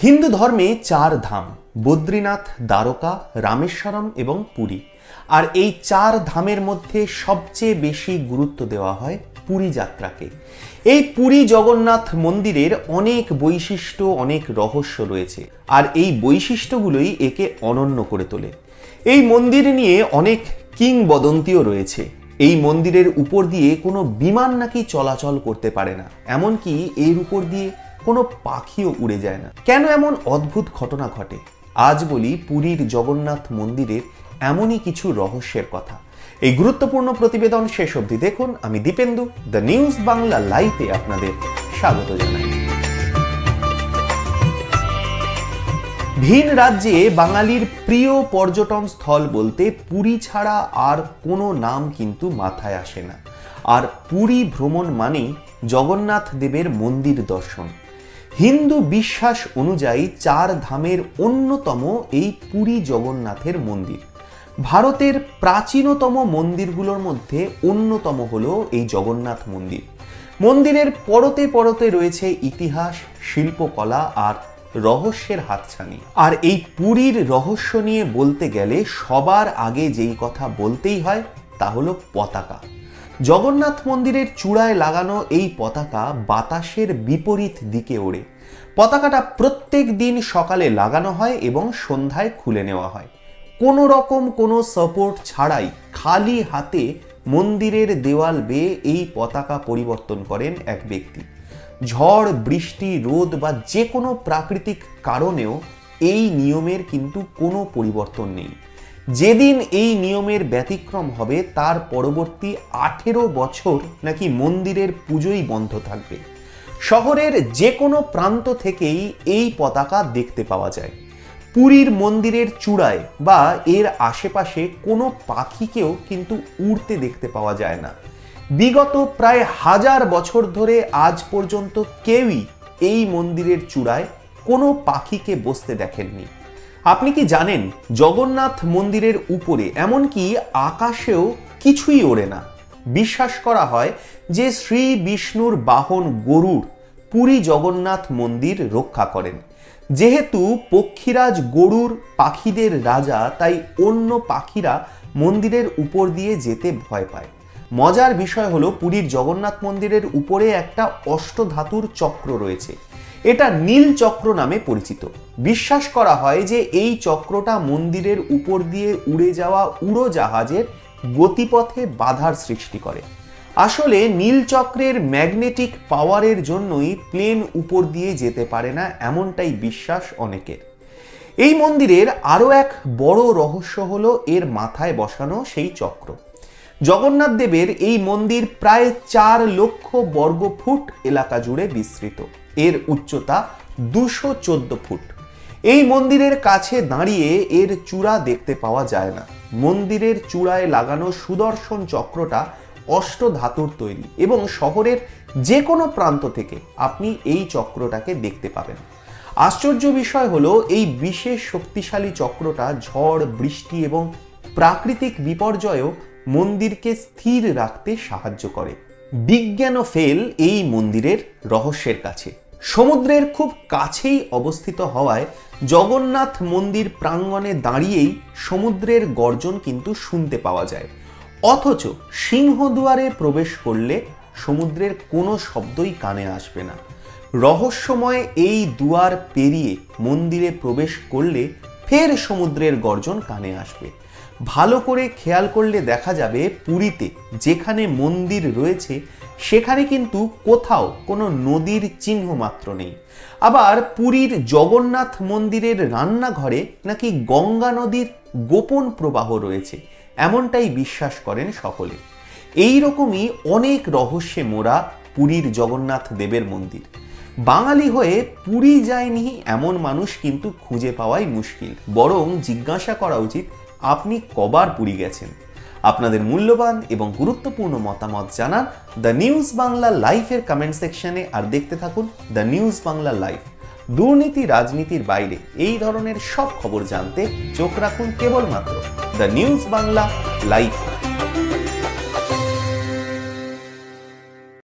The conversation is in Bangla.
হিন্দু ধর্মে চার ধাম বদ্রীনাথ, দ্বারকা, রামেশ্বরম এবং পুরী। আর এই চার ধামের মধ্যে সবচেয়ে বেশি গুরুত্ব দেওয়া হয় পুরী যাত্রাকে। এই পুরী জগন্নাথ মন্দিরের অনেক বৈশিষ্ট্য, অনেক রহস্য রয়েছে, আর এই বৈশিষ্ট্যগুলোই একে অনন্য করে তোলে। এই মন্দির নিয়ে অনেক কিংবদন্তিও রয়েছে। এই মন্দিরের উপর দিয়ে কোনো বিমান নাকি চলাচল করতে পারে না, এমনকি এর উপর দিয়ে কোনো পাখিও উড়ে যায় না। কেন এমন অদ্ভুত ঘটনা ঘটে? আজ বলি পুরীর জগন্নাথ মন্দিরের এমনই কিছু রহস্যের কথা। এই গুরুত্বপূর্ণ প্রতিবেদন শেষ অবধি দেখুন। আমি দীপেন্দু, দ্য নিউজ বাংলা লাইভে আপনাদের স্বাগত জানাই। ভিন রাজ্যে বাঙালির প্রিয় পর্যটন স্থল বলতে পুরী ছাড়া আর কোনো নাম কিন্তু মাথায় আসে না। আর পুরী ভ্রমণ মানেই জগন্নাথ দেবের মন্দির দর্শন। হিন্দু বিশ্বাস অনুযায়ী চার ধামের অন্যতম এই পুরী জগন্নাথের মন্দির। ভারতের প্রাচীনতম মন্দিরগুলোর মধ্যে অন্যতম হলো এই জগন্নাথ মন্দির। মন্দিরের পরতে পরতে রয়েছে ইতিহাস, শিল্পকলা আর রহস্যের হাতছানি। আর এই পুরীর রহস্য নিয়ে বলতে গেলে সবার আগে যেই কথা বলতেই হয় তা হলো পতাকা। জগন্নাথ মন্দিরের চূড়ায় লাগানো এই পতাকা বাতাসের বিপরীত দিকে ওড়ে। পতাকাটা প্রত্যেক দিন সকালে লাগানো হয় এবং সন্ধ্যায় খুলে নেওয়া হয়। কোনো রকম কোনো সাপোর্ট ছাড়াই খালি হাতে মন্দিরের দেওয়াল বেয়ে এই পতাকা পরিবর্তন করেন এক ব্যক্তি। ঝড়, বৃষ্টি, রোদ বা যে কোনো প্রাকৃতিক কারণেও এই নিয়মের কিন্তু কোনো পরিবর্তন নেই। যেদিন এই নিয়মের ব্যতিক্রম হবে তার পরবর্তী 18 বছর নাকি মন্দিরের পুজোই বন্ধ থাকবে। শহরের যে কোনো প্রান্ত থেকেই এই পতাকা দেখতে পাওয়া যায়। পুরীর মন্দিরের চূড়ায় বা এর আশেপাশে কোনো পাখিকেও কিন্তু উড়তে দেখতে পাওয়া যায় না। বিগত প্রায় 1000 বছর ধরে আজ পর্যন্ত কেউই এই মন্দিরের চূড়ায় কোনো পাখিকে বসতে দেখেননি। আপনি কি জানেন জগন্নাথ মন্দিরের উপরে এমনকি আকাশেও কিছুই ওড়ে না? বিশ্বাস করা হয় যে শ্রী বিষ্ণুর বাহন গরুড় পুরী জগন্নাথ মন্দির রক্ষা করেন। যেহেতু পক্ষীরাজ গরুড় পাখিদের রাজা, তাই অন্য পাখিরা মন্দিরের উপর দিয়ে যেতে ভয় পায়। মজার বিষয় হলো পুরীর জগন্নাথ মন্দিরের উপরে একটা অষ্টধাতুর চক্র রয়েছে। এটা নীল চক্র নামে পরিচিত। বিশ্বাস করা হয় যে এই চক্রটা মন্দিরের উপর দিয়ে উড়ে যাওয়া উড়োজাহাজের গতিপথে বাধার সৃষ্টি করে। আসলে নীল চক্রের ম্যাগনেটিক পাওয়ারের জন্যই প্লেন উপর দিয়ে যেতে পারে না, এমনটাই বিশ্বাস অনেকের। এই মন্দিরের আরও এক বড় রহস্য হলো এর মাথায় বসানো সেই চক্র। জগন্নাথ দেবের এই মন্দির প্রায় 4 লক্ষ বর্গ ফুট এলাকা জুড়ে বিস্তৃত। এর উচ্চতা 214 ফুট। এই মন্দিরের কাছে দাঁড়িয়ে এর চূড়া দেখতে পাওয়া যায় না। মন্দিরের চূড়ায় লাগানো সুদর্শন চক্রটা অষ্টধাতুর তৈরি এবং শহরের যে কোনো প্রান্ত থেকে আপনি এই চক্রটাকে দেখতে পাবেন। আশ্চর্য বিষয় হলো এই বিশেষ শক্তিশালী চক্রটা ঝড়, বৃষ্টি এবং প্রাকৃতিক বিপর্যয়েও মন্দিরকে স্থির রাখতে সাহায্য করে। বিজ্ঞানও ফেল এই মন্দিরের রহস্যের কাছে। সমুদ্রের খুব কাছেই অবস্থিত হওয়ায় জগন্নাথ মন্দির প্রাঙ্গণে দাঁড়িয়েই সমুদ্রের গর্জন কিন্তু শুনতে পাওয়া যায়। অথচ সিংহদুয়ারে প্রবেশ করলে সমুদ্রের কোনো শব্দই কানে আসবে না। রহস্যময় এই দুয়ার পেরিয়ে মন্দিরে প্রবেশ করলে ফের সমুদ্রের গর্জন কানে আসবে। ভালো করে খেয়াল করলে দেখা যাবে পুরীতে যেখানে মন্দির রয়েছে সেখানে কিন্তু কোথাও কোনো নদীর চিহ্ন মাত্র নেই। আবার পুরীর জগন্নাথ মন্দিরের রান্নাঘরে নাকি গঙ্গা নদীর গোপন প্রবাহ রয়েছে, এমনটাই বিশ্বাস করেন সকলে। এই রকমই অনেক রহস্যে মোড়া পুরীর জগন্নাথ দেবের মন্দির। বাঙালি হয়ে পুরী যায়নি এমন মানুষ কিন্তু খুঁজে পাওয়াই মুশকিল। বরং জিজ্ঞাসা করা উচিত আপনি কবার পুরী গেছেন। আপনাদের মূল্যবান এবং গুরুত্বপূর্ণ মতামত জানান দ্য নিউজ বাংলা লাইভের কমেন্ট সেকশনে। আর দেখতে থাকুন দ্য নিউজ বাংলা লাইভ। দুর্নীতি, রাজনীতির বাইরে এই ধরনের সব খবর জানতে চোখ রাখুন কেবলমাত্র দ্য নিউজ বাংলা লাইভ।